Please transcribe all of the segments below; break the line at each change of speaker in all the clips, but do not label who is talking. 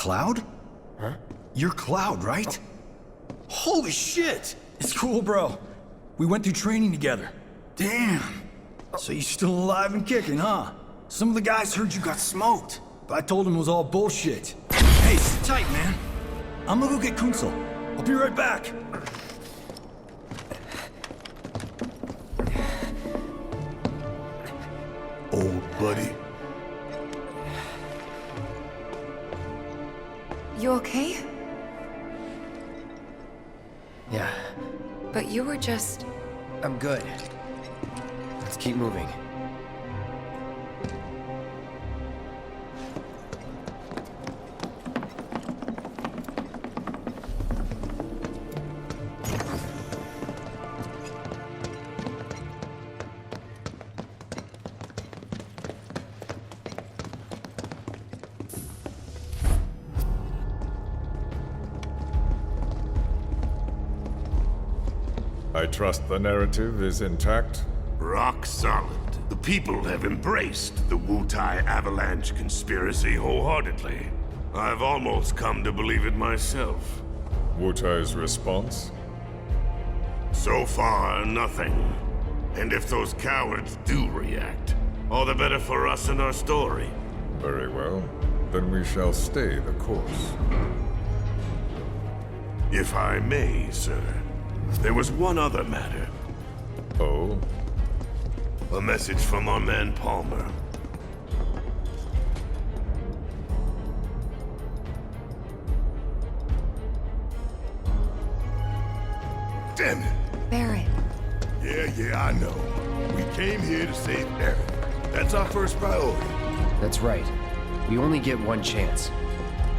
Cloud?
Huh?
You're Cloud, right? Holy shit! It's cool, bro. We went through training together. Damn. So you're still alive and kicking, huh? Some of the guys heard you got smoked, but I told them it was all bullshit. Hey, sit tight, man. I'm gonna go get Kunsel. I'll be right back.
Old buddy.
You okay?
Yeah,
But you were just...
I'm good. Let's keep moving.
I trust the narrative is intact?
Rock solid. The people have embraced the Wutai Avalanche conspiracy wholeheartedly. I've almost come to believe it myself.
Wutai's response?
So far, nothing. And if those cowards do react, all the better for us and our story.
Very well. Then we shall stay the course.
If I may, sir. There was one other matter.
Oh?
A message from our man Palmer. Damn it!
Barrett.
Yeah, I know. We came here to save Eric. That's our first priority.
That's right. We only get one chance.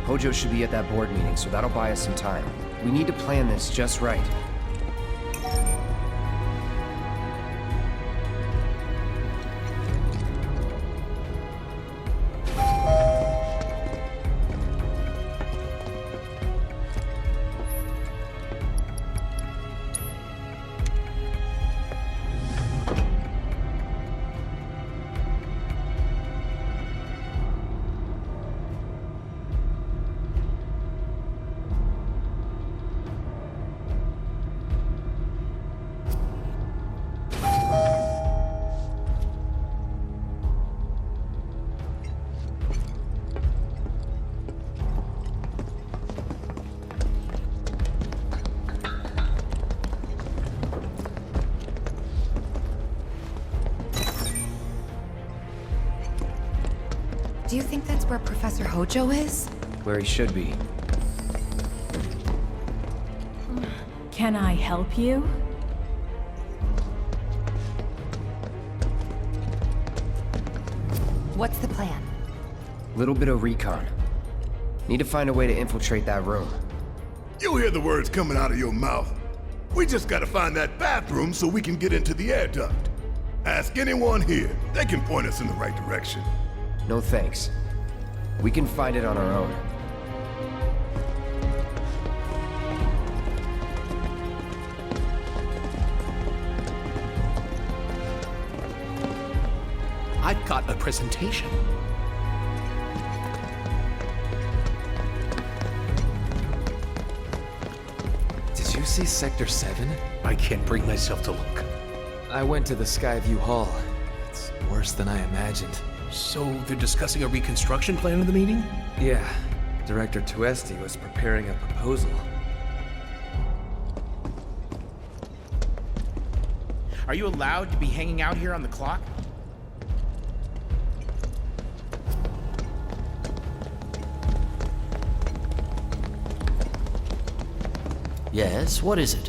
Hojo should be at that board meeting, so that'll buy us some time. We need to plan this just right.
Do you think that's where Professor Hojo is?
Where he should be.
Can I help you?
What's the plan?
Little bit of recon. Need to find a way to infiltrate that room.
You hear the words coming out of your mouth. We just gotta find that bathroom so we can get into the air duct. Ask anyone here. They can point us in the right direction.
No thanks. We can find it on our own.
I've got a presentation.
Did you see Sector 7?
I can't bring myself to look.
I went to the Skyview Hall. It's worse than I imagined.
So they're discussing a reconstruction plan in the meeting?
Yeah, Director Tuesti was preparing a proposal.
Are you allowed to be hanging out here on the clock?
Yes, what is it?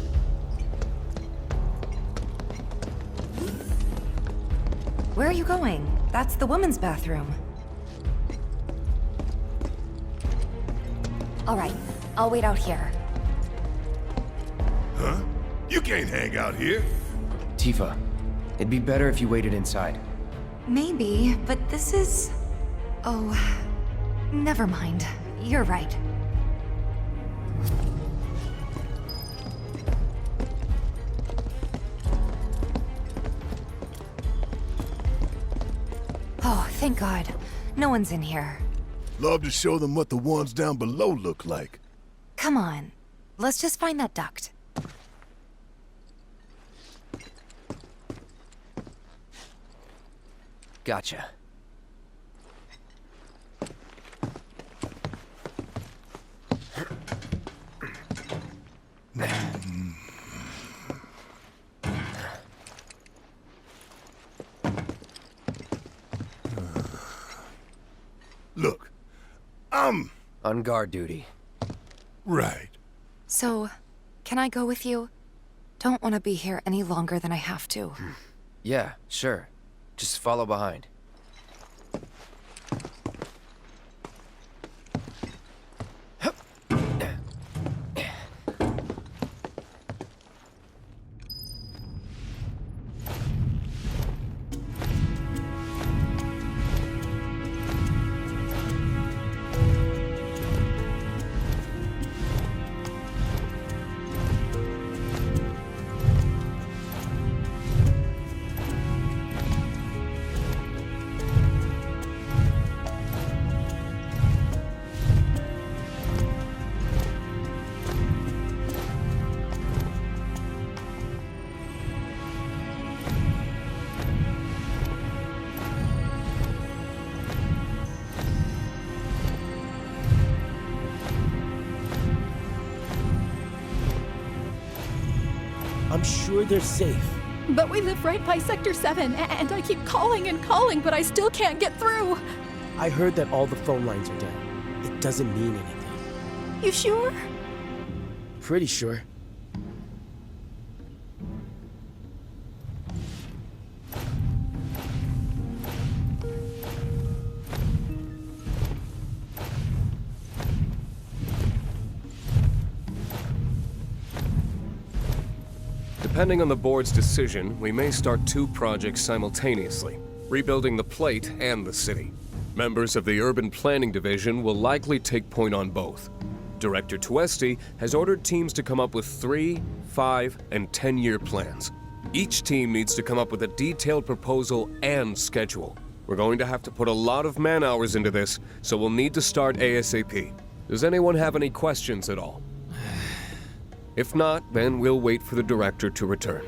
Where are you going? That's the women's bathroom. All right, I'll wait out here.
Huh? You can't hang out here.
Tifa, it'd be better if you waited inside.
Maybe, but this is... Oh, never mind. You're right. Oh, thank God. No one's in here.
Love to show them what the ones down below look like.
Come on. Let's just find that duct.
Gotcha.
Look, I'm...
On guard duty.
Right.
So, can I go with you? Don't want to be here any longer than I have to.
Yeah, sure. Just follow behind.
I'm sure they're safe.
But we live right by Sector 7, and I keep calling and calling, but I still can't get through.
I heard that all the phone lines are down. It doesn't mean anything.
You sure?
Pretty sure.
Depending on the board's decision, we may start 2 projects simultaneously, rebuilding the plate and the city. Members of the Urban Planning Division will likely take point on both. Director Tuesti has ordered teams to come up with 3, 5, and 10-year plans. Each team needs to come up with a detailed proposal and schedule. We're going to have to put a lot of man-hours into this, so we'll need to start ASAP. Does anyone have any questions at all? If not, then we'll wait for the director to return.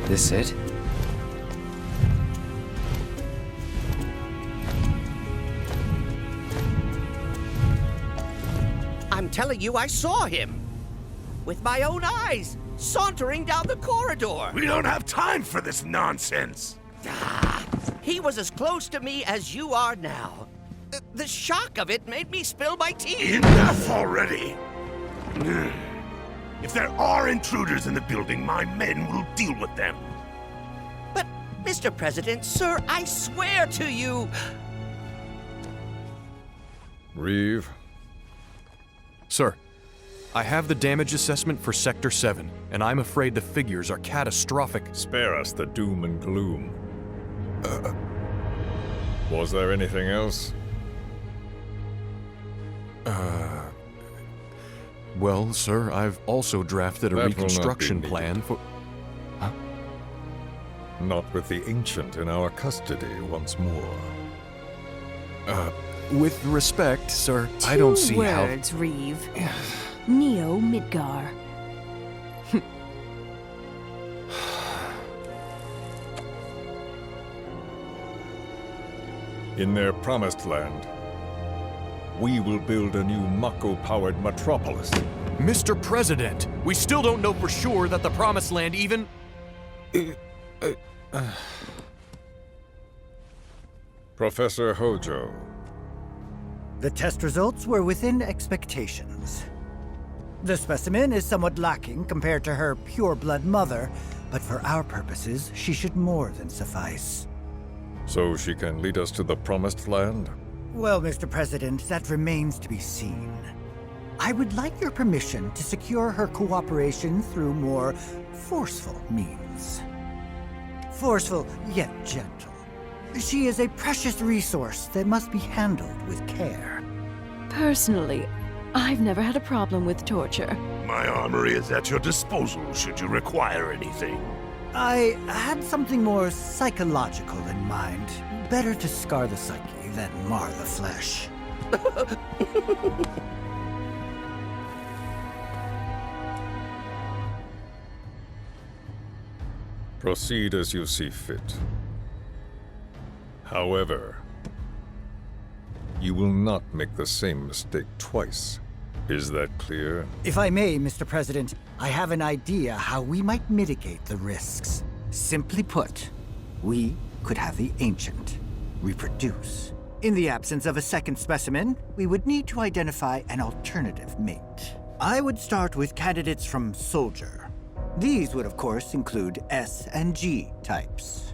This it?
I'm telling you, I saw him. With my own eyes, sauntering down the corridor.
We don't have time for this nonsense.
He was as close to me as you are now. The shock of it made me spill my tea.
Enough already! If there are intruders in the building, my men will deal with them.
But, Mr. President, sir, I swear to you...
Reeve?
Sir, I have the damage assessment for Sector 7, and I'm afraid the figures are catastrophic.
Spare us the doom and gloom. Was there anything else?
Well, sir, I've also drafted a reconstruction plan for... Huh?
Not with the Ancient in our custody once more.
With respect, sir, I don't see how...
2 words, Reeve.
Neo Midgar.
In their promised land, we will build a new Mako-powered metropolis.
Mr. President, we still don't know for sure that the Promised Land even...
Professor Hojo.
The test results were within expectations. The specimen is somewhat lacking compared to her pure-blood mother, but for our purposes, she should more than suffice.
So she can lead us to the Promised Land?
Well, Mr. President, that remains to be seen. I would like your permission to secure her cooperation through more forceful means. Forceful, yet gentle. She is a precious resource that must be handled with care.
Personally, I've never had a problem with torture.
My armory is at your disposal should you require anything.
I had something more psychological in mind. Better to scar the psyche than mar the flesh.
Proceed as you see fit. However, you will not make the same mistake twice. Is that clear?
If I may, Mr. President, I have an idea how we might mitigate the risks. Simply put, we could have the Ancient reproduce. In the absence of a second specimen, we would need to identify an alternative mate. I would start with candidates from Soldier. These would, of course, include S and G types.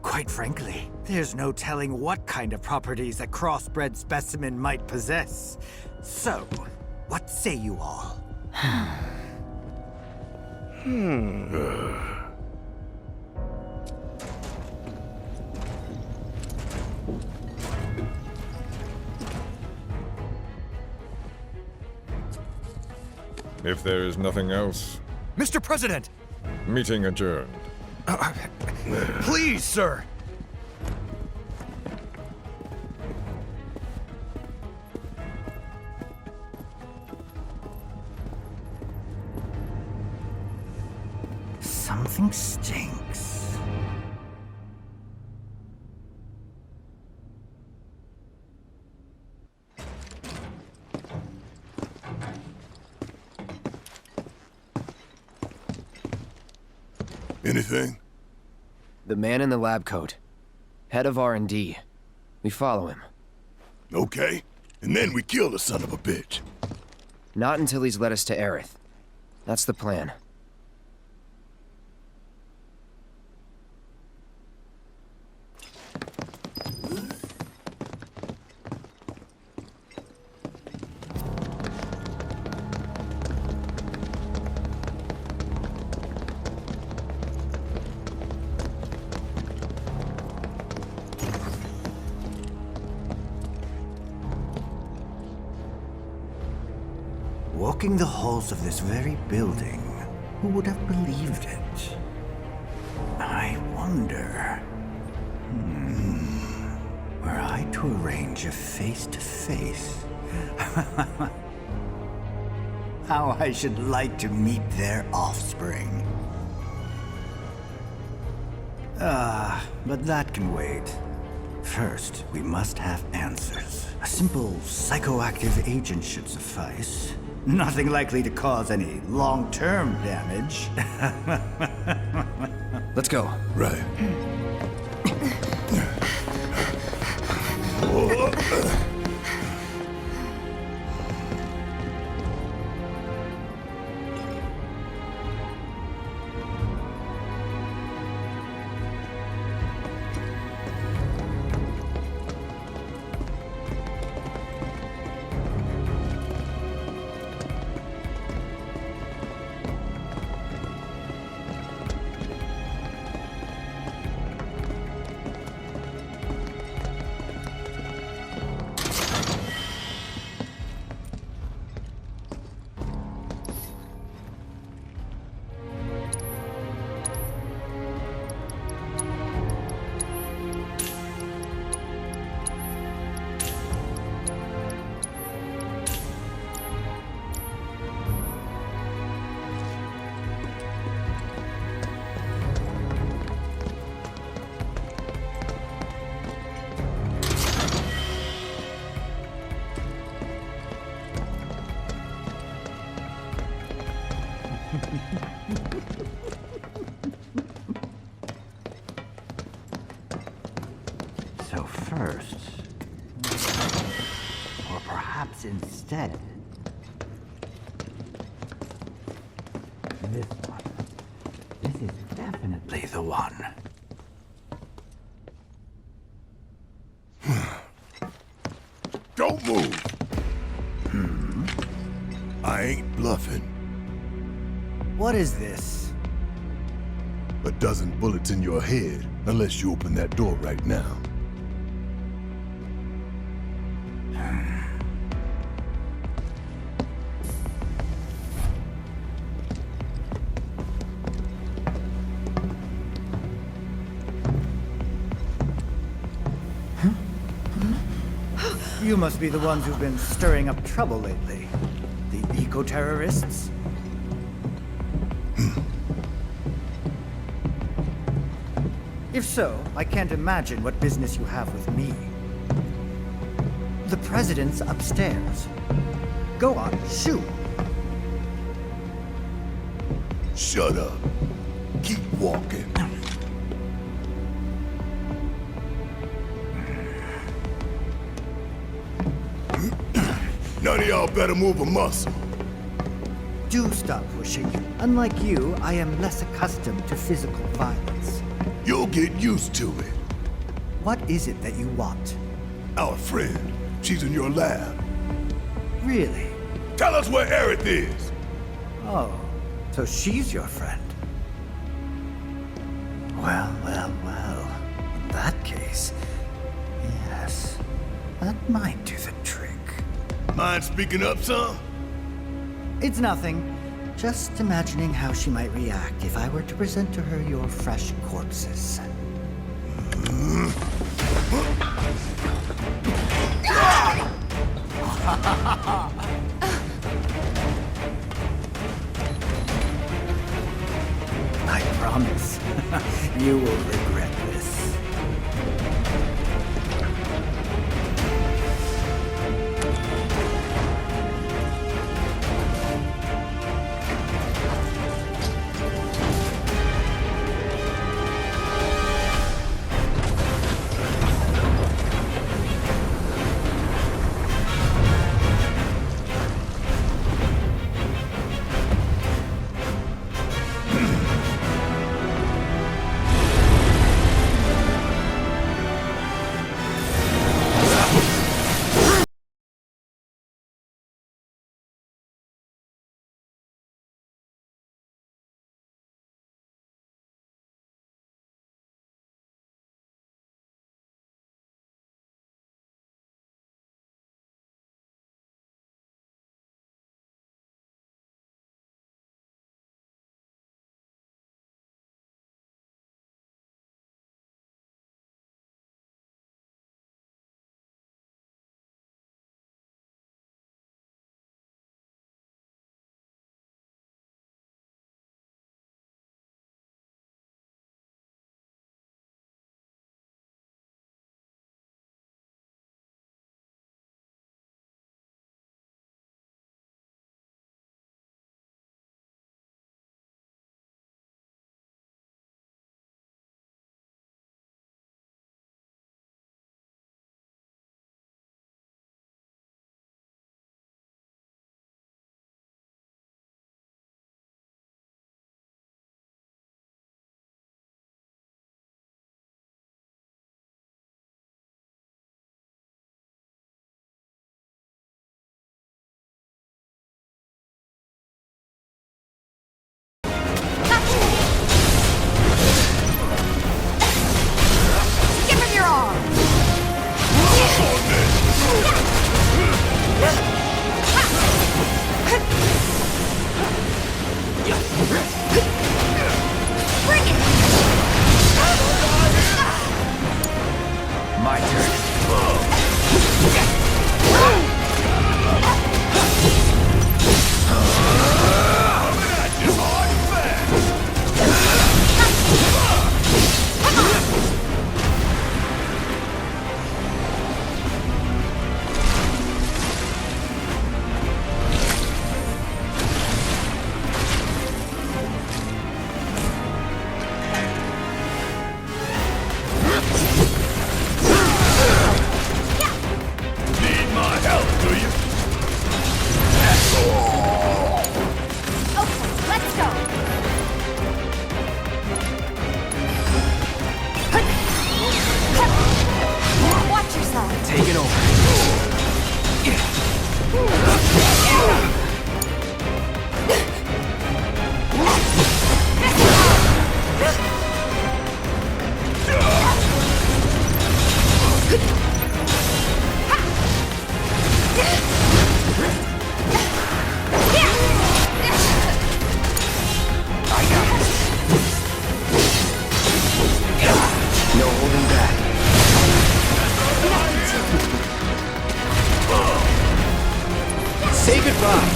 Quite frankly, there's no telling what kind of properties a crossbred specimen might possess. So, what say you all?
If there is nothing else,
Mr. President!
meeting adjourned.
Please, sir!
Something stinks.
Anything?
The man in the lab coat. Head of R&D. We follow him.
Okay. And then we kill the son of a bitch.
Not until he's led us to Aerith. That's the plan.
Walking the halls of this very building, who would have believed it? I wonder... Were I to arrange a face-to-face... how I should like to meet their offspring. But that can wait. First, we must have answers. A simple psychoactive agent should suffice. Nothing likely to cause any long-term damage.
Let's go.
Right.
So first, or perhaps instead, this one. This is definitely the one.
Don't move! I ain't bluffing.
What is this?
A dozen bullets in your head, unless you open that door right now.
You must be the ones who've been stirring up trouble lately. The eco-terrorists? If so, I can't imagine what business you have with me. The president's upstairs. Go on, shoot!
Shut up. Keep walking. None of y'all better move a muscle.
Do stop pushing. Unlike you, I am less accustomed to physical violence.
You'll get used to it.
What is it that you want?
Our friend. She's in your lab.
Really?
Tell us where Aerith is!
Oh, so she's your friend. Well, well, well. In that case, yes, that might do the trick.
Mind speaking up some?
It's nothing. Just imagining how she might react if I were to present to her your fresh corpses. I promise, you will regret this.
side.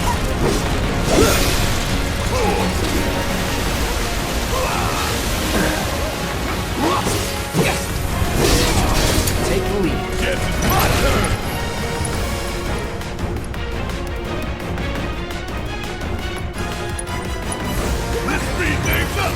Take the lead.
Yes, it's my turn! Let's speed things up!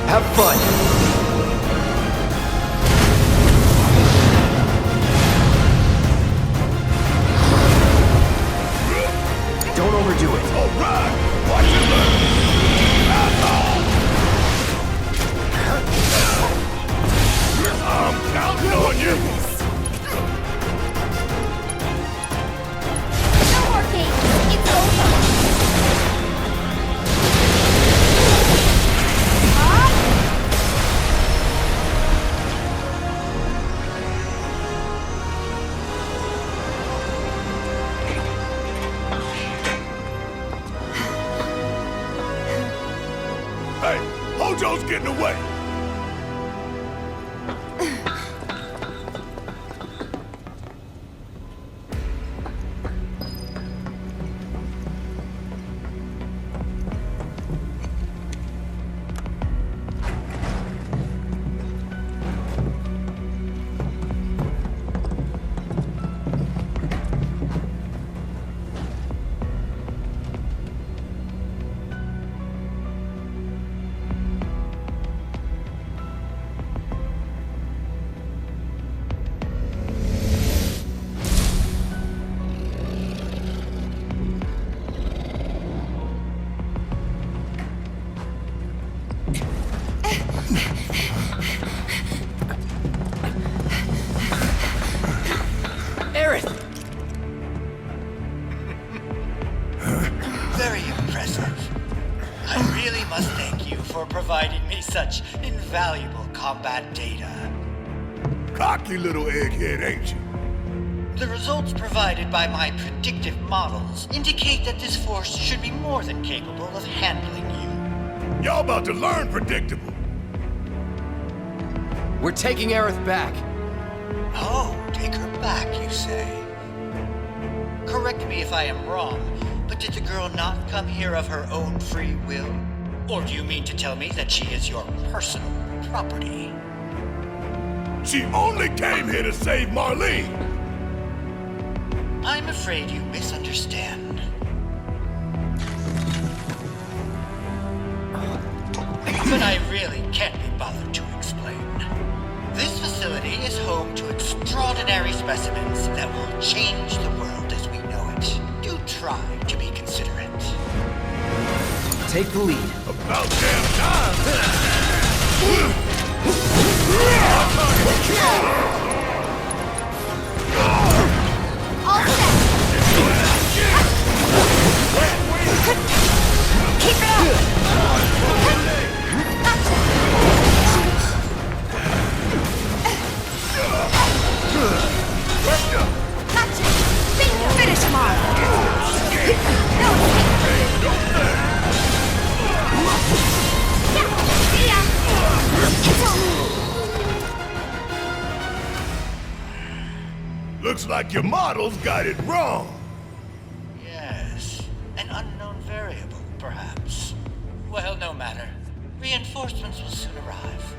Have fun. Don't overdo it.
All right, watch it learn. I'm counting on you.
No more games. It's over.
Hey, Hojo's getting away.
Very impressive. I really must thank you for providing me such invaluable combat data.
Cocky little egghead, ain't you?
The results provided by my predictive models indicate that this force should be more than capable of handling you.
Y'all about to learn predictable.
We're taking Aerith back.
Oh, take her back, you say? Correct me if I am wrong, but did the girl not come here of her own free will? Or do you mean to tell me that she is your personal property?
She only came here to save Marlene.
I'm afraid you misunderstand. But I really can't be bothered to explain. This facility is home to extraordinary specimens that will change the world as we know it. Do try to be considerate.
Take the lead.
About damn time!
Keep it up! Finish him off!
Looks like your models got it wrong.
Yes, an unknown variable, perhaps. Well, no matter. Reinforcements will soon arrive.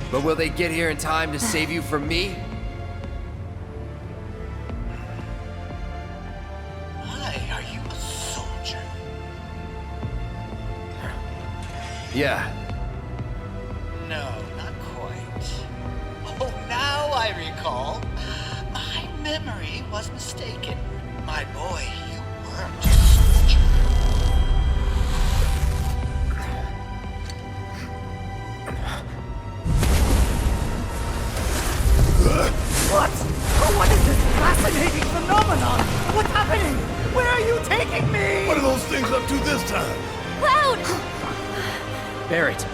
But will they get here in time to save you from me? Yeah.
No, not quite. Oh, now I recall. My memory was mistaken. My boy, you weren't a soldier.
What? Oh, what is this fascinating phenomenon? What's happening? Where are you taking me?
What are those things up to this time?
Cloud!
Barrett.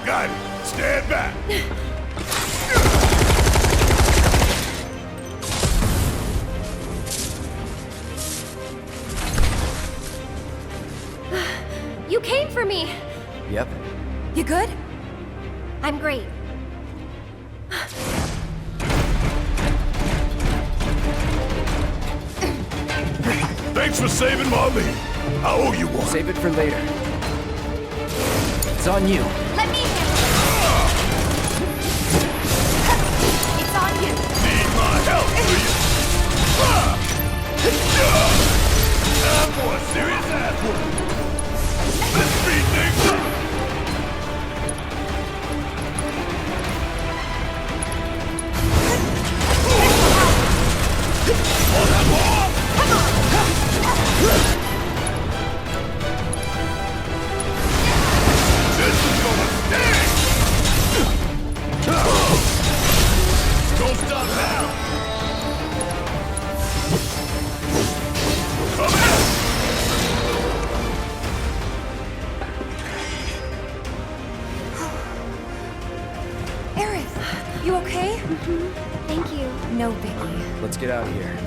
Got it. Stand back.
You came for me!
Yep.
You good? I'm great.
Thanks for saving Marlene. I owe you one.
Save it for later. It's on you.
Let me handle it. It's on you.
Need my help, do you? Time for a serious ass whooping. Let's speed things up. On that ball! This is gonna sting! Don't stop now! Come in!
Aerith, you okay?
Thank you.
No biggie.
Let's get out of here.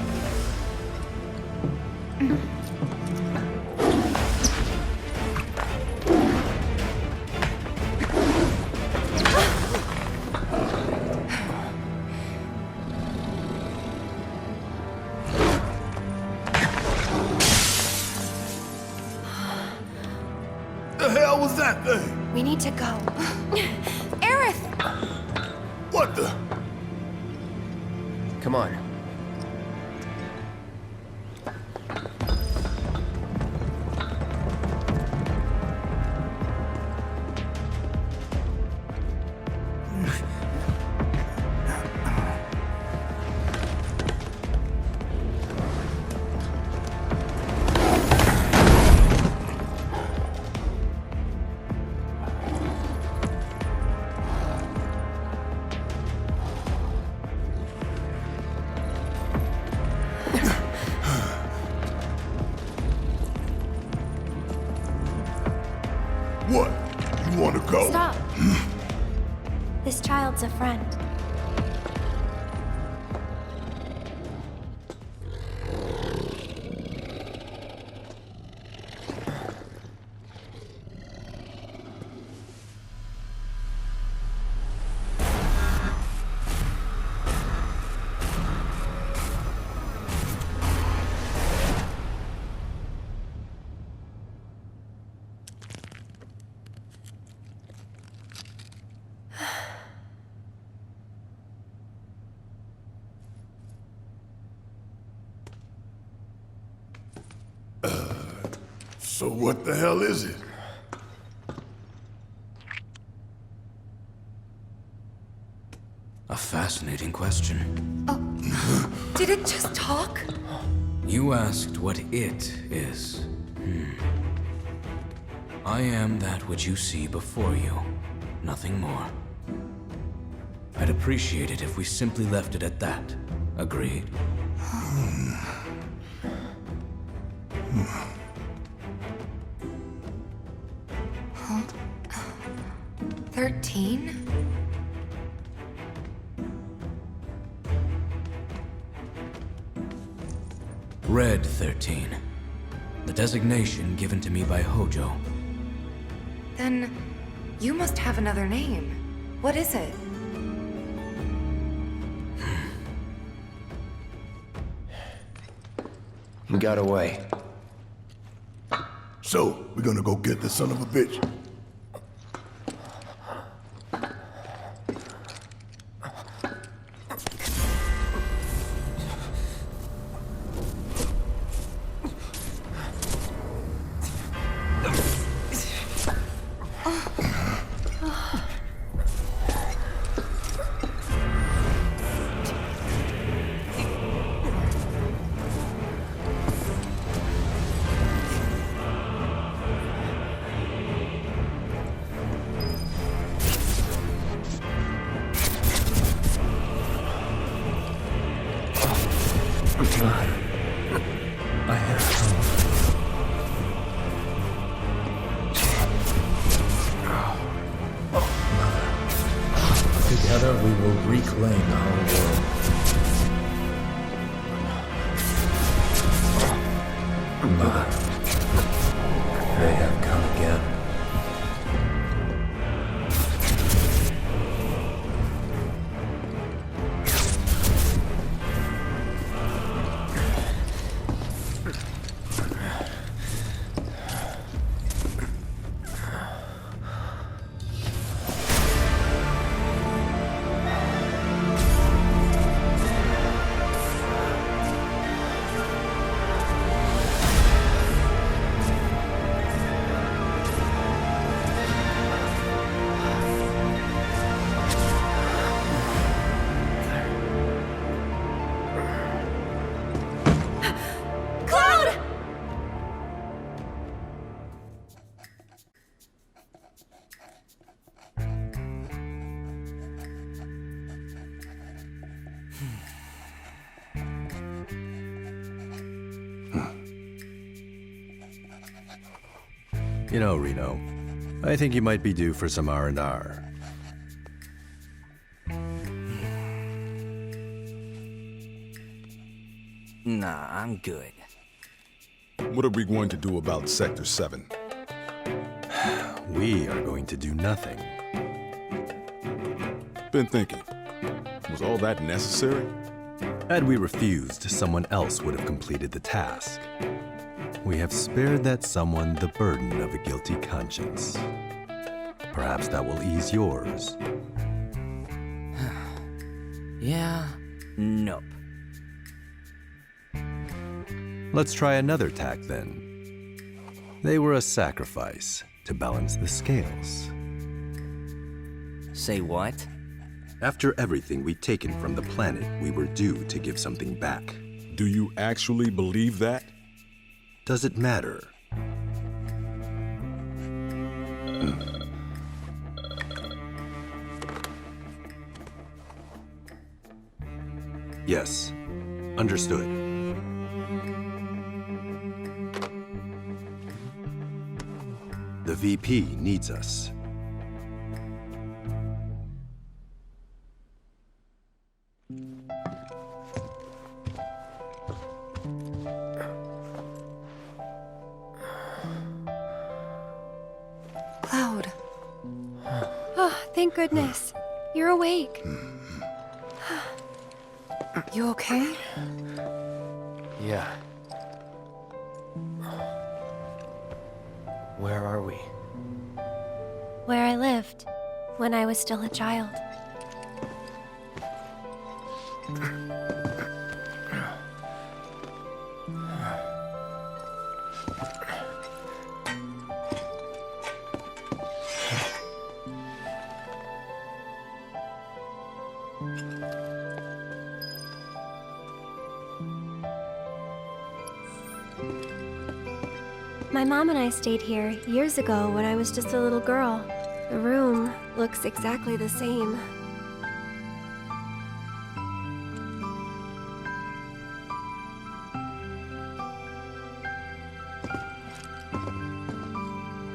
The hell was that thing?
We need to go.
Aerith!
What the?
Come on.
What? You want to go?
Stop. This child's a friend.
So what the hell is it?
A fascinating question.
Did it just talk?
You asked what it is. I am that which you see before you. Nothing more. I'd appreciate it if we simply left it at that. Agreed?
13?
Red 13. The designation given to me by Hojo.
Then you must have another name. What is it?
He got away.
So, we're gonna go get the son of a bitch.
I have come. Together we will reclaim our world. Mother, they have come again.
You know, Reno, I think you might be due for some R&R.
Nah, I'm good.
What are we going to do about Sector 7?
We are going to do nothing.
Been thinking, was all that necessary?
Had we refused, someone else would have completed the task. We have spared that someone the burden of a guilty conscience. Perhaps that will ease yours.
Yeah, nope.
Let's try another tack then. They were a sacrifice to balance the scales.
Say what?
After everything we'd taken from the planet, we were due to give something back.
Do you actually believe that?
Does it matter? Yes, understood. The VP needs us.
Cloud. Oh, thank goodness. You're awake. You okay?
Yeah. Where are we?
Where I lived, when I was still a child. My mom and I stayed here years ago when I was just a little girl. The room looks exactly the same.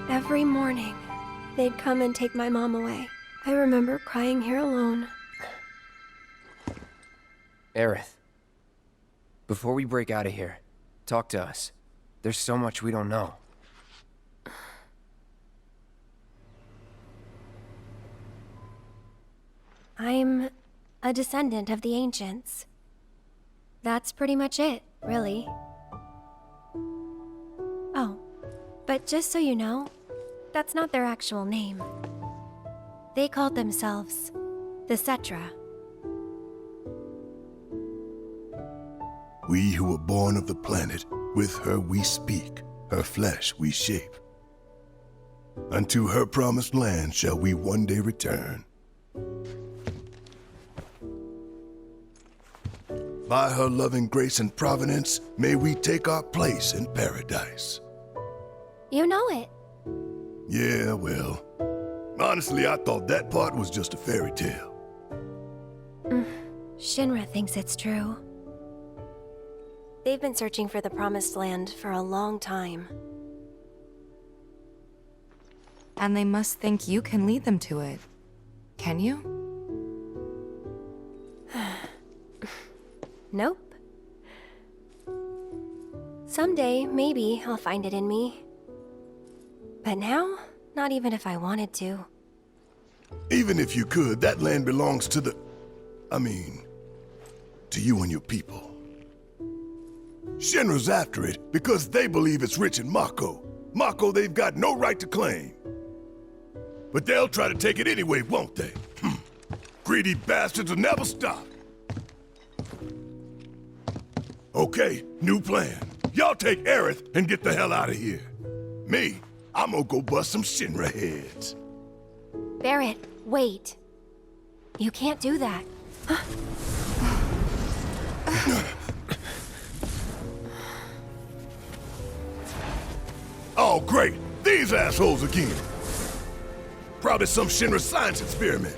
Every morning, they'd come and take my mom away. I remember crying here alone.
Aerith, before we break out of here, talk to us. There's so much we don't know.
I'm a descendant of the ancients. That's pretty much it, really. Oh, but just so you know, that's not their actual name. They called themselves the Cetra.
We who were born of the planet, with her we speak, her flesh we shape. Unto her promised land shall we one day return. By her loving grace and providence, may we take our place in paradise.
You know it.
Yeah, well, honestly, I thought that part was just a fairy tale.
Shinra thinks it's true. They've been searching for the Promised Land for a long time.
And they must think you can lead them to it. Can you?
Nope. Someday, maybe, I'll find it in me. But now, not even if I wanted to.
Even if you could, that land belongs to the... to you and your people. Shinra's after it because they believe it's rich in Mako. Mako they've got no right to claim. But they'll try to take it anyway, won't they? Greedy bastards will never stop. Okay, new plan. Y'all take Aerith and get the hell out of here. Me, I'm gonna go bust some Shinra heads.
Barrett, wait. You can't do that.
Oh, great! These assholes again! Probably some Shinra science experiment.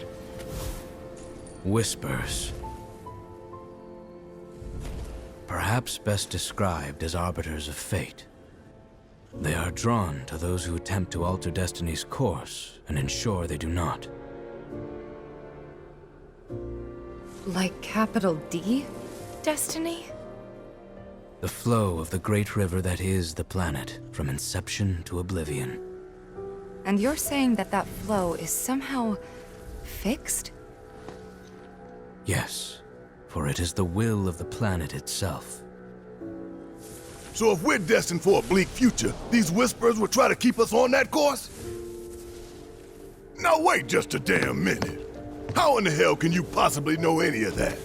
Whispers. Perhaps best described as arbiters of fate. They are drawn to those who attempt to alter destiny's course and ensure they do not.
Like capital D? Destiny?
The flow of the great river that is the planet, from inception to oblivion.
And you're saying that that flow is somehow fixed?
Yes, for it is the will of the planet itself.
So if we're destined for a bleak future, these Whisperers will try to keep us on that course? Now wait just a damn minute. How in the hell can you possibly know any of that?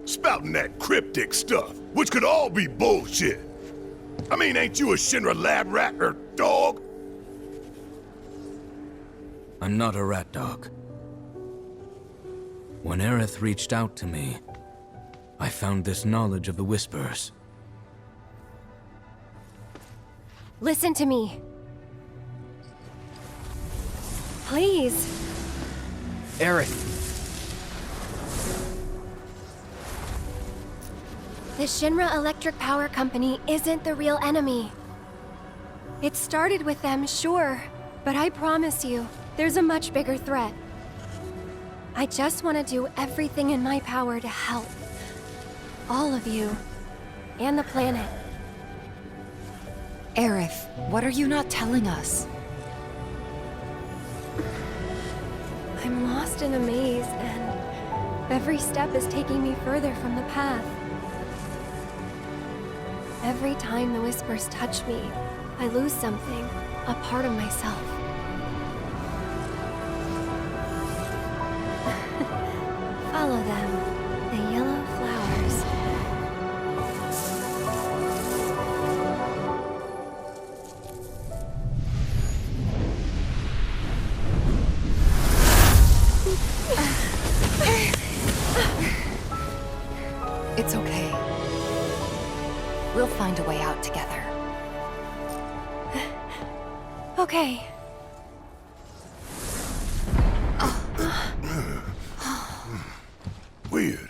Spouting that cryptic stuff, which could all be bullshit. Ain't you a Shinra lab rat or dog?
I'm not a rat dog. When Aerith reached out to me, I found this knowledge of the Whispers.
Listen to me. Please.
Aerith.
The Shinra Electric Power Company isn't the real enemy. It started with them, sure, but I promise you, there's a much bigger threat. I just want to do everything in my power to help. All of you. And the planet.
Aerith, what are you not telling us?
I'm lost in a maze, and every step is taking me further from the path. Every time the Whispers touch me, I lose something, a part of myself. Follow them, the yellow flowers.
It's okay. We'll find a way out together.
Okay.
Weird.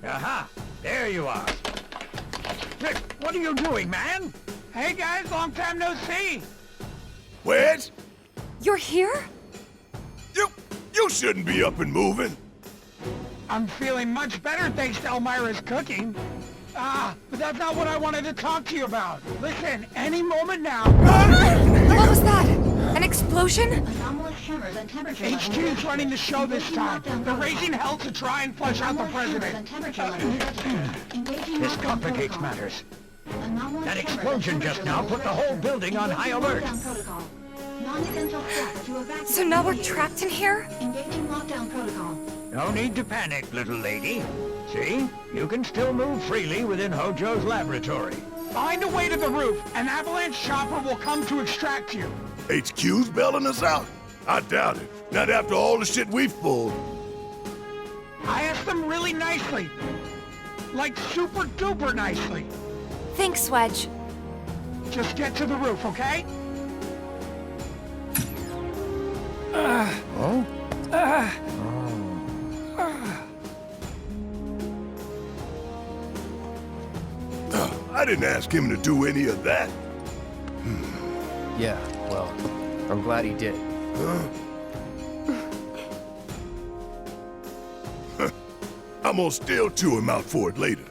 Aha! There you are. Rick, what are you doing, man? Hey guys, long time no see.
Wedge?
You're here?
You shouldn't be up and moving.
I'm feeling much better thanks to Elmira's cooking. But that's not what I wanted to talk to you about. Listen, any moment now...
What was that? An explosion?
HQ's running the show this time. They're raising hell to try and flush out the president. This complicates matters. That explosion just now put the whole building on high alert.
So now we're trapped in here?
No need to panic, little lady. See? You can still move freely within Hojo's laboratory. Find a way to the roof. An Avalanche chopper will come to extract you.
HQ's bailing us out? I doubt it. Not after all the shit we've pulled.
I asked them really nicely. Like super duper nicely.
Thanks, Wedge.
Just get to the roof, okay?
Oh? I didn't ask him to do any of that.
Yeah, well, I'm glad he did.
I'm gonna still chew him out for it later.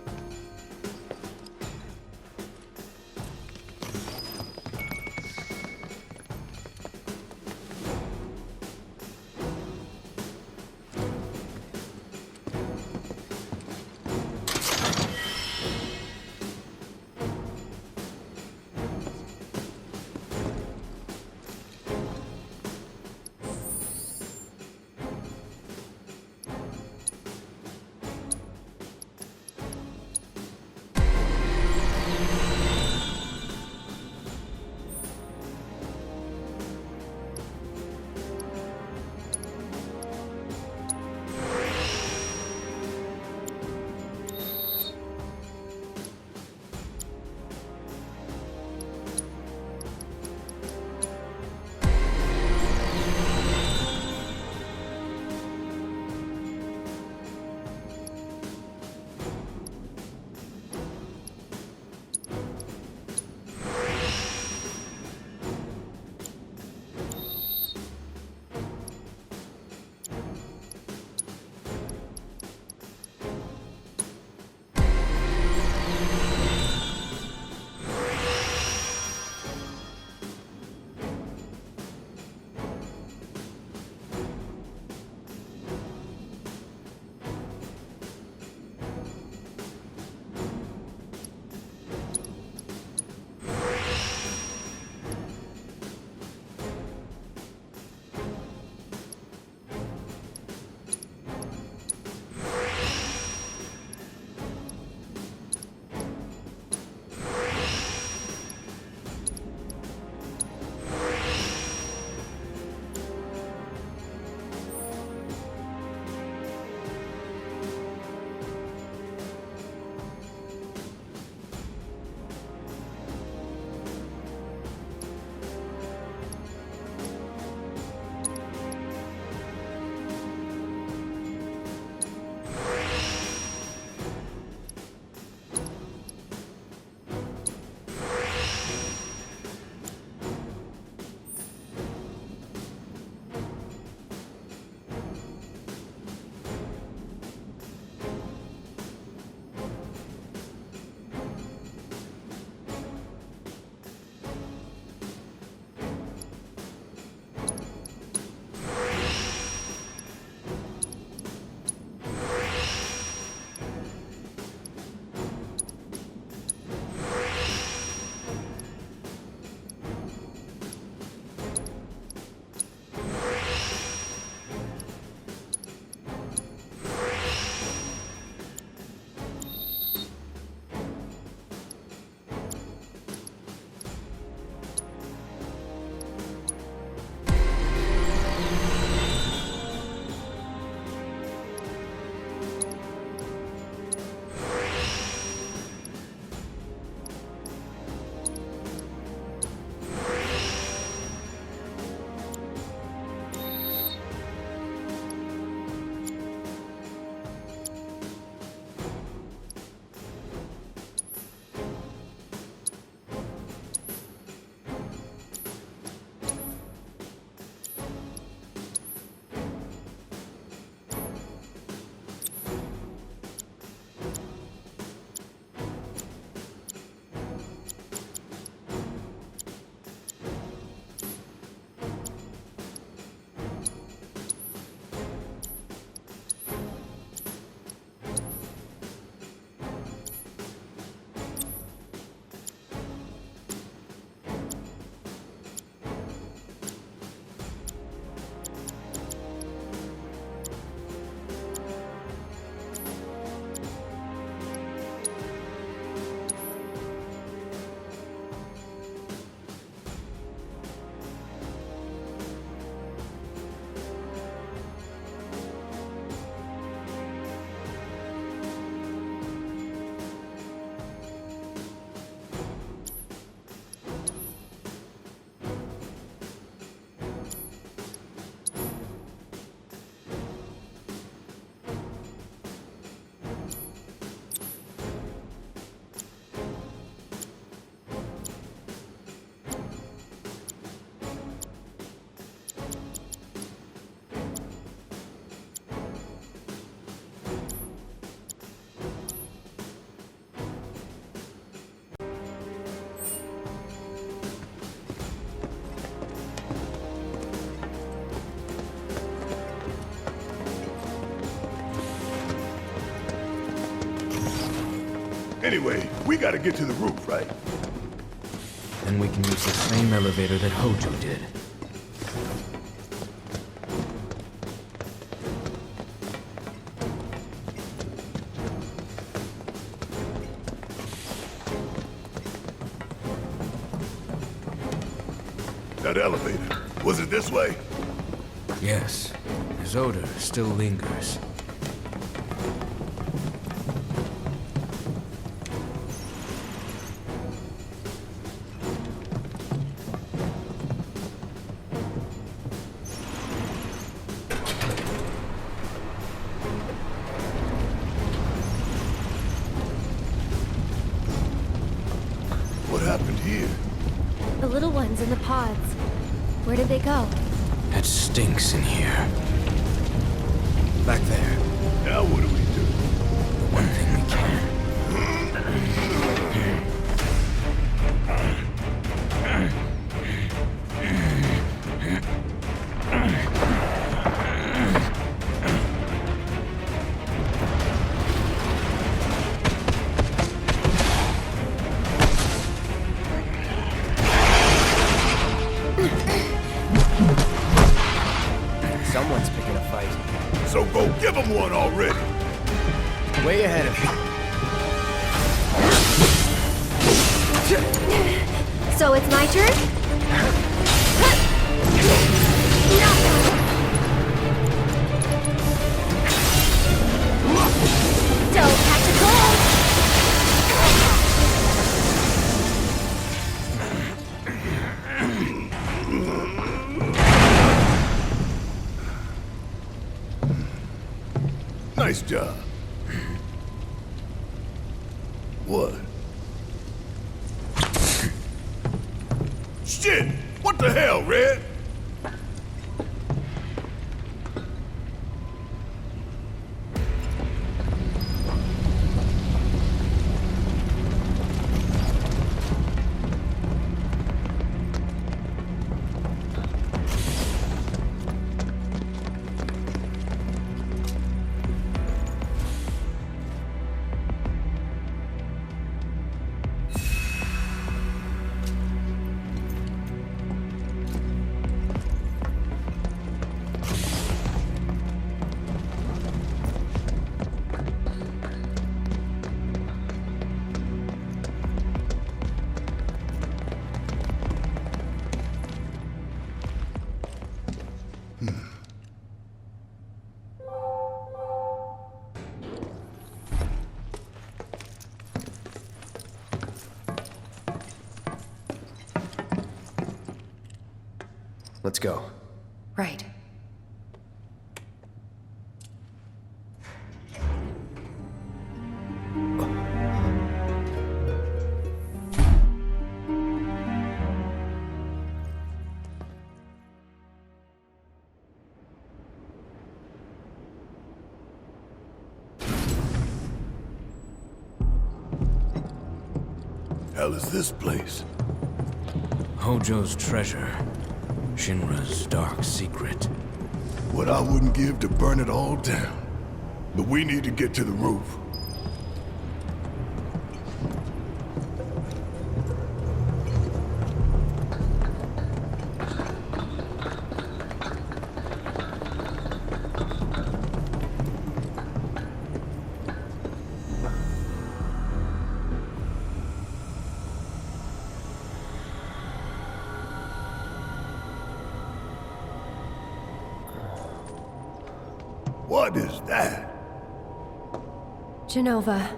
Anyway, we gotta get to the roof, right?
Then we can use the same elevator that Hojo did.
That elevator, was it this way?
Yes, his odor still lingers.
What happened here?
The little ones in the pods. Where did they go?
It stinks in here. Back there.
Now what do we do?
The one thing we can.
Someone's picking a fight.
So go give him one already!
Way ahead of you.
So it's my turn? Don't catch a cold!
Nice job. What? Shit! What the hell, Red?
Let's go.
Right.
Hell is this place?
Hojo's treasure. Shinra's dark secret.
What I wouldn't give to burn it all down. But we need to get to the roof. What is that?
Genova.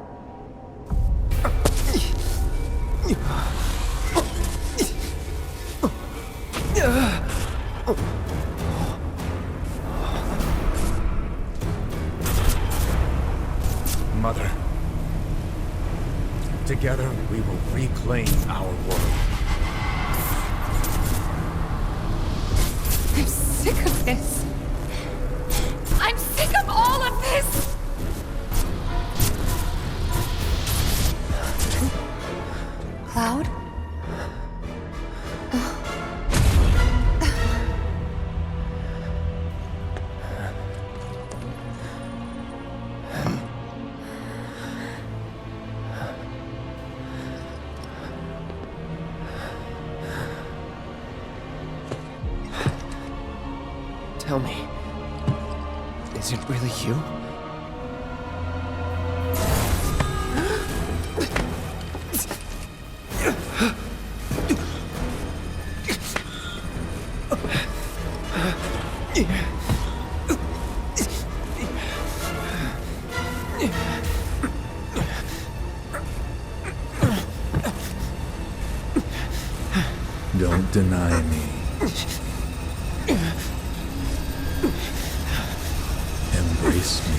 Mother. Together, we will reclaim our world.
I'm sick of this. I'm sick of all of this! Cloud?
Tell me, is it really you?
Don't deny me. Embrace me.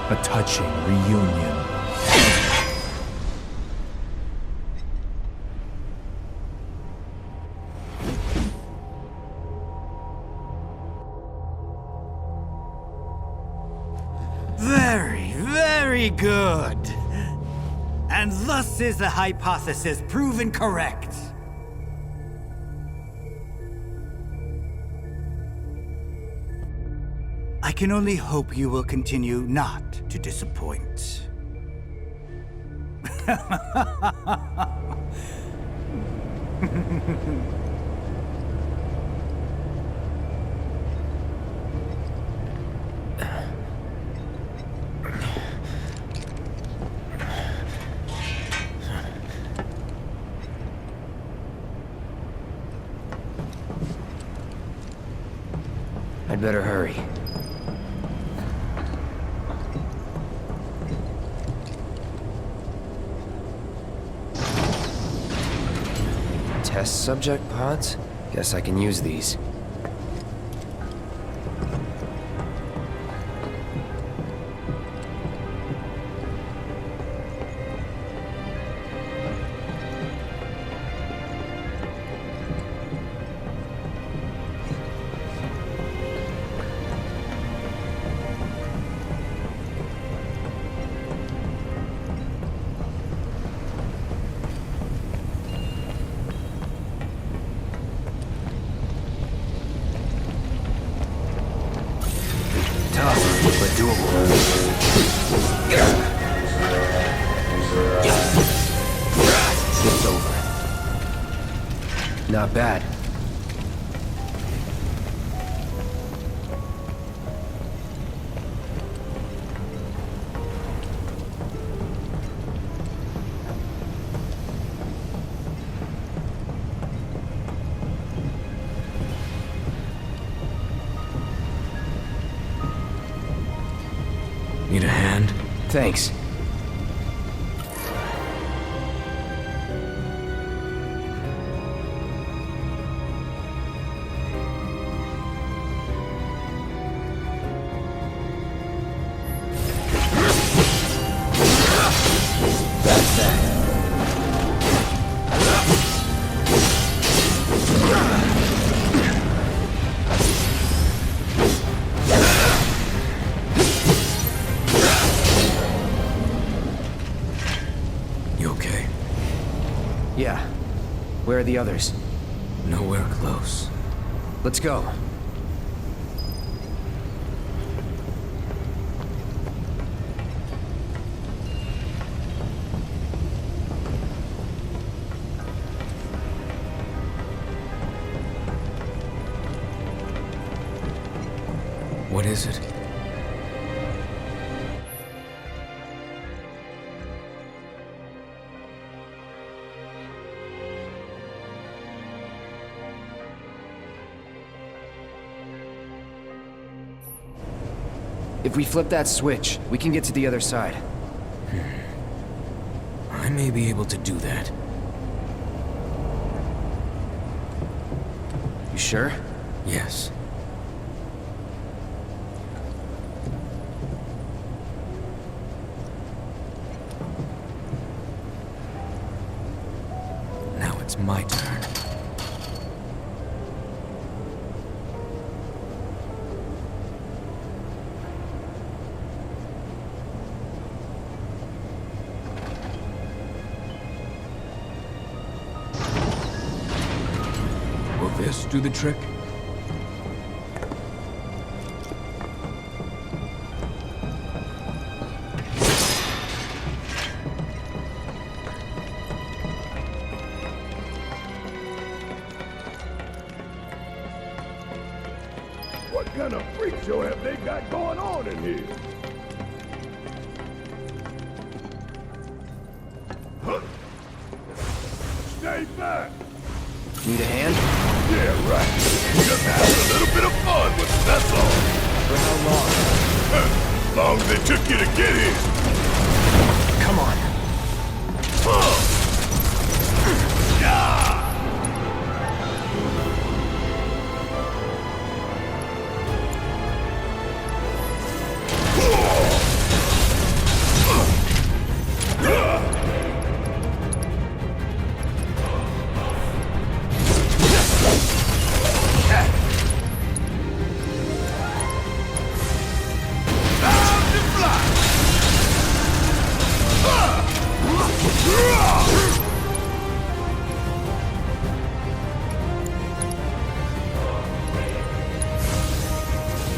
A touching reunion.
Very, very good. And thus is the hypothesis proven correct. I can only hope you will continue not to disappoint.
I'd better hurry. Test subject pods? Guess I can use these. But doable. It's over. Not bad.
Need a hand?
Thanks. That's that. Yeah. Where are the others?
Nowhere close.
Let's go.
What is it?
If we flip that switch, we can get to the other side.
I may be able to do that.
You sure?
Yes. Now it's my turn. Will this do the trick?
What kind of freak show have they got going on in here? Huh? Stay back!
Need a hand?
Yeah, right. Just having a little bit of fun with it, that's all.
For how long?
As long as it took you to get here.
Come on.
Yeah!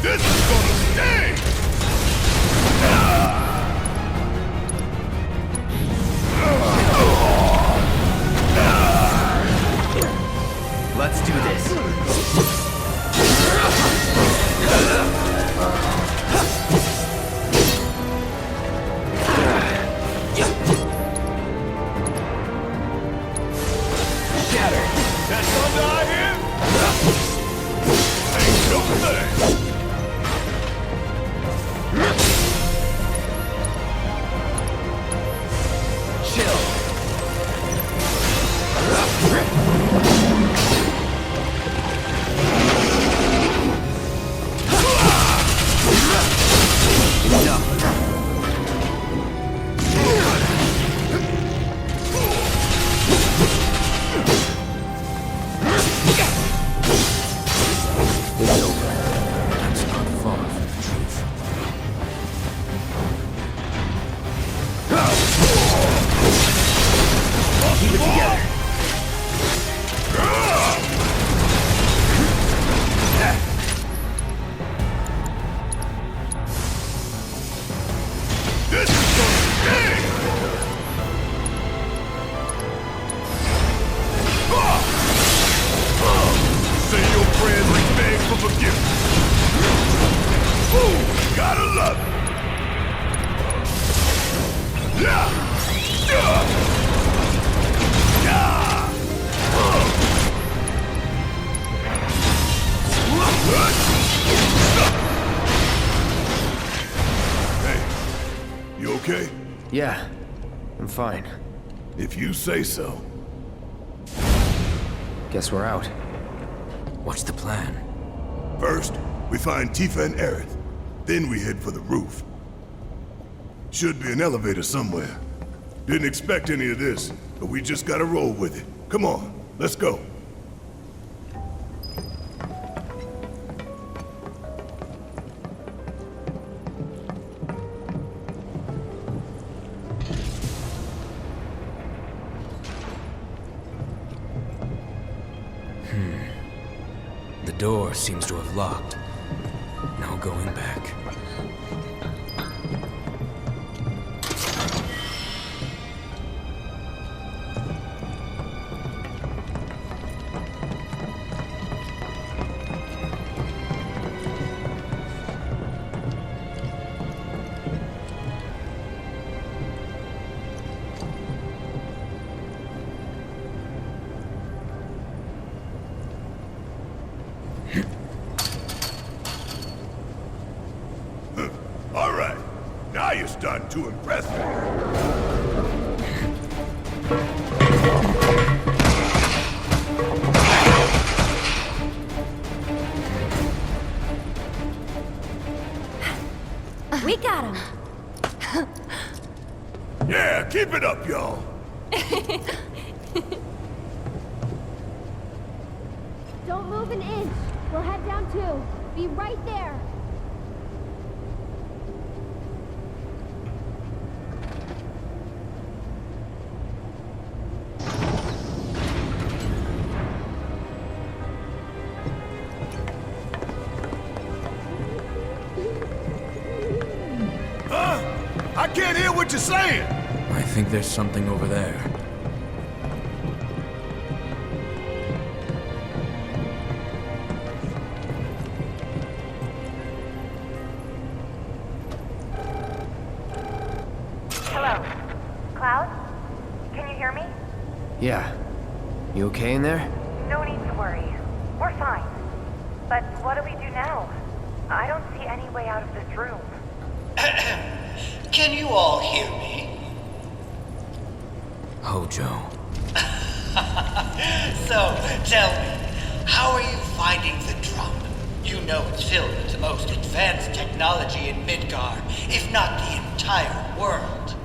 This is gonna stay!
Let's do this.
Shatter! That thunder I hear? Ain't no thing!
Chill.
Keep it together. This is gonna sting! Say your prayers and beg for forgiveness. Ooh, gotta love it. Yeah! Hey, you okay?
Yeah, I'm fine.
If you say so.
Guess we're out.
What's the plan?
First, we find Tifa and Aerith. Then we head for the roof. Should be an elevator somewhere. Didn't expect any of this, but we just gotta roll with it. Come on, let's go.
The door seems to have locked. No going back.
All right, now you're starting to impress me.
We got him.
Yeah, keep it up, y'all.
Don't move an inch. We'll head down too. Be right there.
I can't hear what you're saying!
I think there's something over there.
hear me?
Yeah. You okay in there?
No need to worry. We're fine. But what do we do now? I don't see any way out of this room.
Can you all hear me?
Hojo.
So, tell me, how are you finding the drum? You know it's filled with the most advanced technology in Midgar, if not the entire world.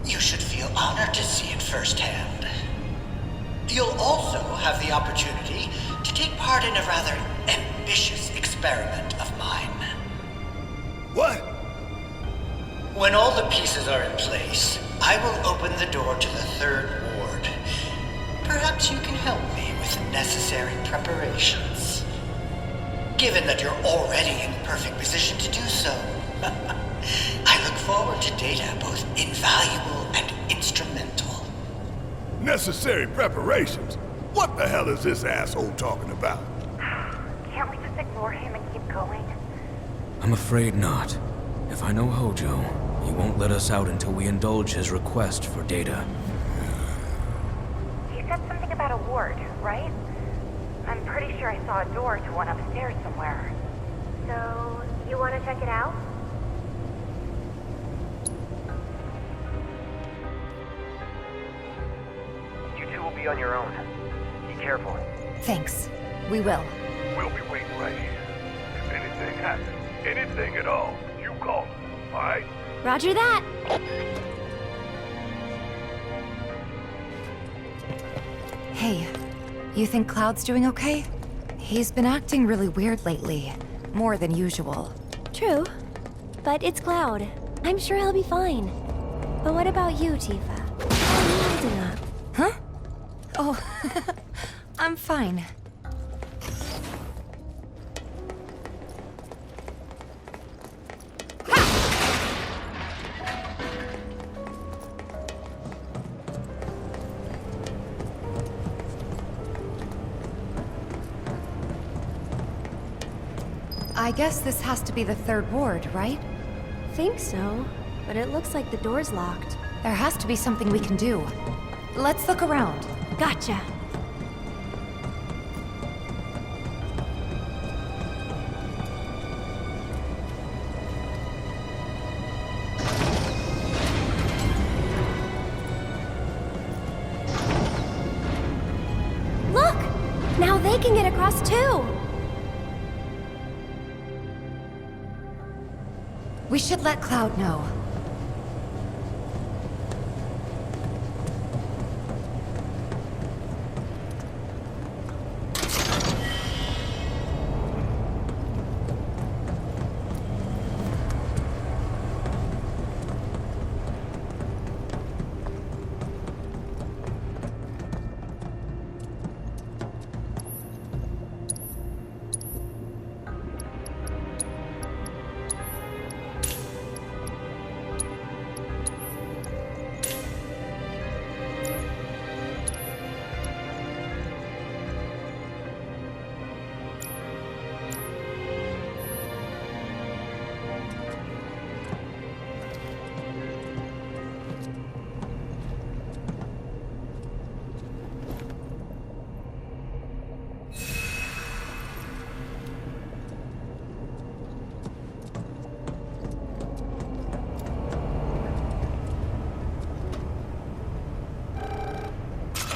You should feel honored to see it firsthand. You'll also have the opportunity to take part in a rather ambitious experiment of mine.
What?
When all the pieces are in place, I will open the door to the third ward. Perhaps you can help me with the necessary preparations. Given that you're already in perfect position to do so, I look forward to data both invaluable and instrumental.
Necessary preparations? What the hell is this asshole talking about?
Can't we just ignore him and keep going?
I'm afraid not. If I know Hojo, he won't let us out until we indulge his request for data.
He said something about a ward, right? I'm pretty sure I saw a door to one upstairs somewhere. So, you want to check it out?
You two will be on your own. Be careful.
Thanks. We will.
We'll be waiting right here. If anything happens, anything at all, you call us, alright?
Roger that.
Hey, you think Cloud's doing okay? He's been acting really weird lately. More than usual.
True. But it's Cloud. I'm sure he'll be fine. But what about you, Tifa? How are you holding up?
Huh? Oh, I'm fine. I guess this has to be the third ward, right?
Think so, but it looks like the door's locked.
There has to be something we can do. Let's look around.
Gotcha. Look! Now they can get across too!
We should let Cloud know.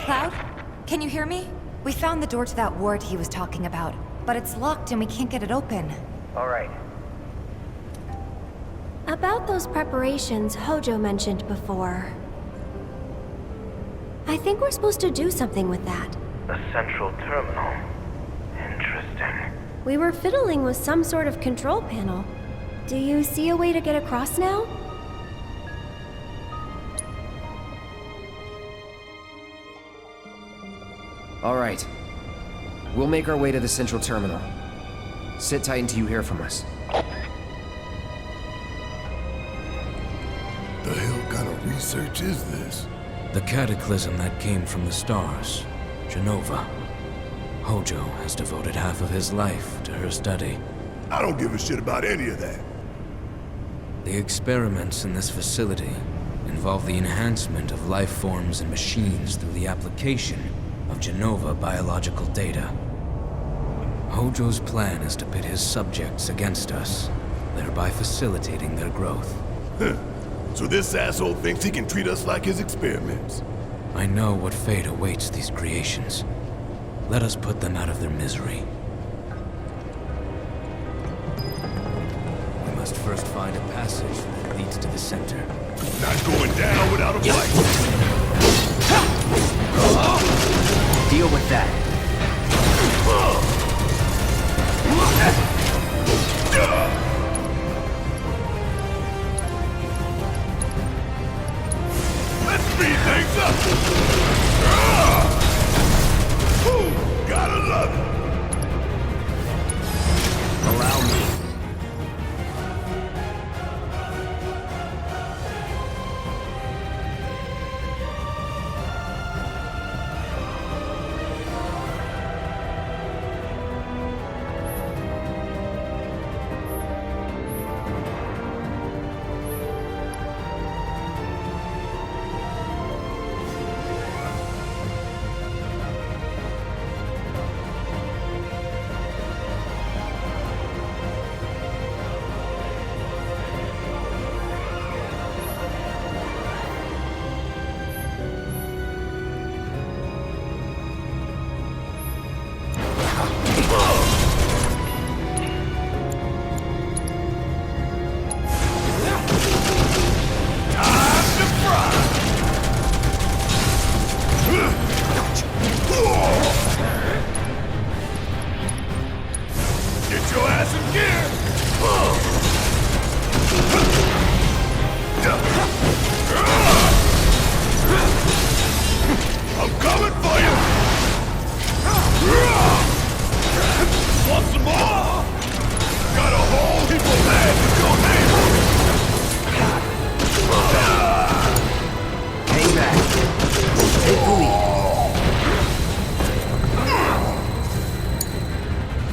Cloud? Can you hear me? We found the door to that ward he was talking about, but it's locked and we can't get it open.
All right.
About those preparations Hojo mentioned before. I think we're supposed to do something with that.
A central terminal. Interesting.
We were fiddling with some sort of control panel. Do you see a way to get across now?
All right. We'll make our way to the central terminal. Sit tight until you hear from us.
The hell kind of research is this?
The cataclysm that came from the stars, Genova. Hojo has devoted half of his life to her study.
I don't give a shit about any of that.
The experiments in this facility, involve the enhancement of life forms and machines through the application of Genova biological data. Hojo's plan is to pit his subjects against us, thereby facilitating their growth.
So this asshole thinks he can treat us like his experiments.
I know what fate awaits these creations. Let us put them out of their misery. We must first find a passage that leads to the center.
Not going down without a fight.
Deal with that.
Let's speed things up! Ooh, gotta love it!
Allow me.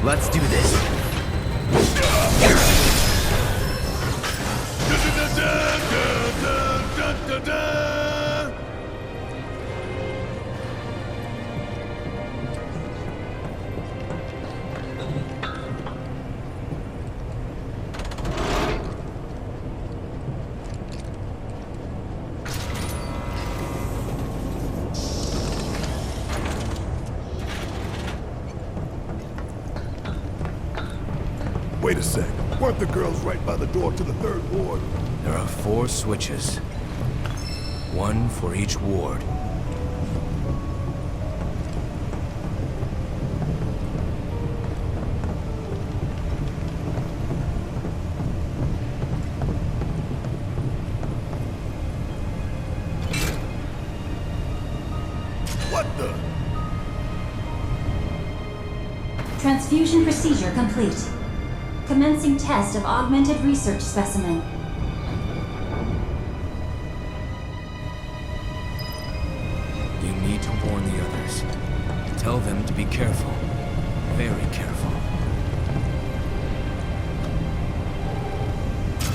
Let's do this.
Wait a sec. Weren't the girls right by the door to the third ward?
There are 4 switches. 1 for each ward.
What the?
Transfusion procedure complete. Commencing test of augmented research specimen.
You need to warn the others. Tell them to be careful. Very careful.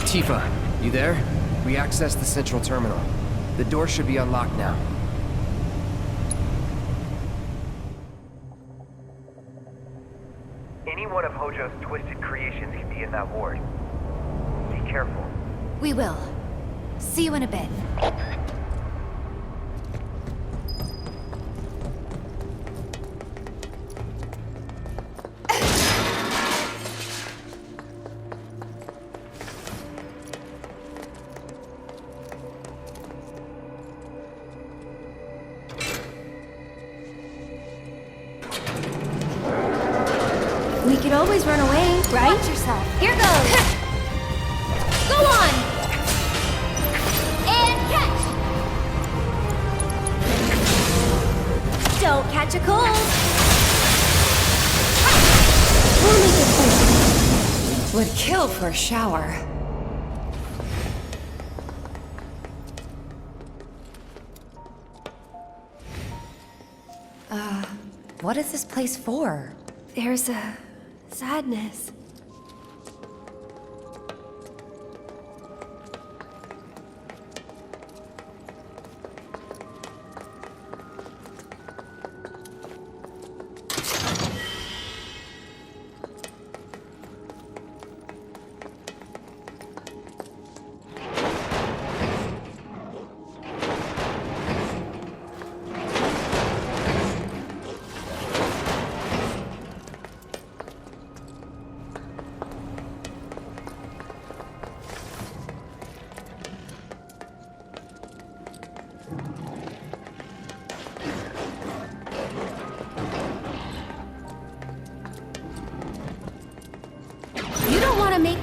Tifa, you there? We accessed the central terminal. The door should be unlocked now.
Any one of Hojo's twisted creations can be in that ward. Be careful.
We will. See you in a bit.
We could always run away, right?
Watch yourself.
Here goes! Go on! And catch! Don't catch a cold! We'll make it quick.
Would kill for a shower. What is this place for?
There's a sadness.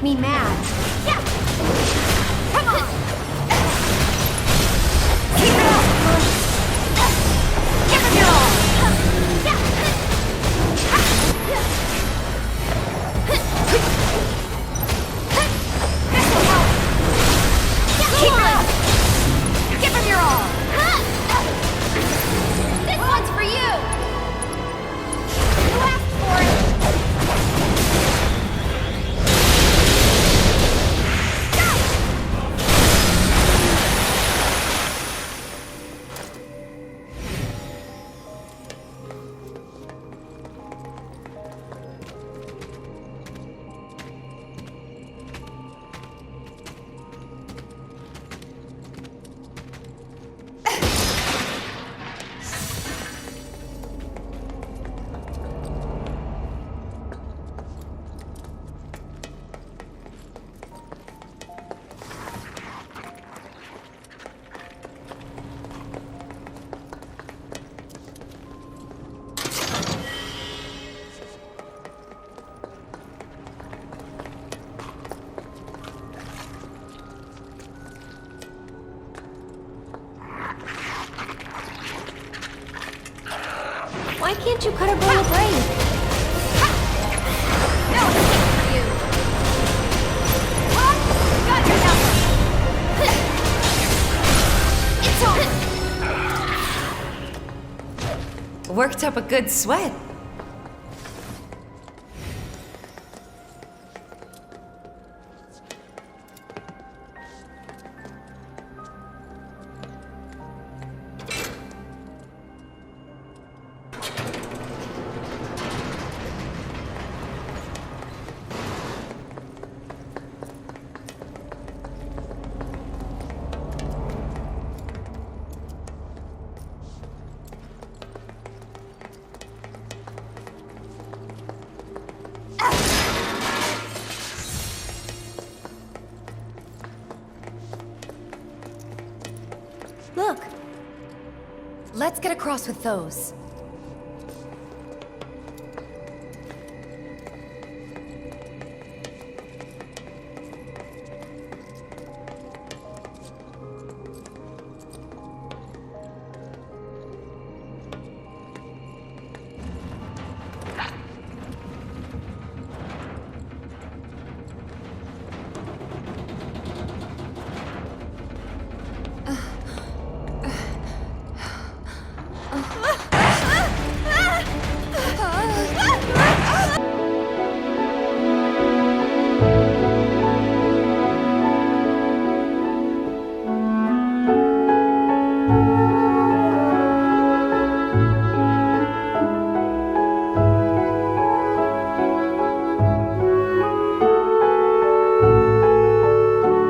me mad. Yeah. Come on. Keep it up. Give him your all. Keep it up. Give him your all. This one's for you. You asked for it. Why can't you cut a girl a break? No escape for you. What? Got your number. It's over.
Worked up a good sweat. Look. Let's get across with those.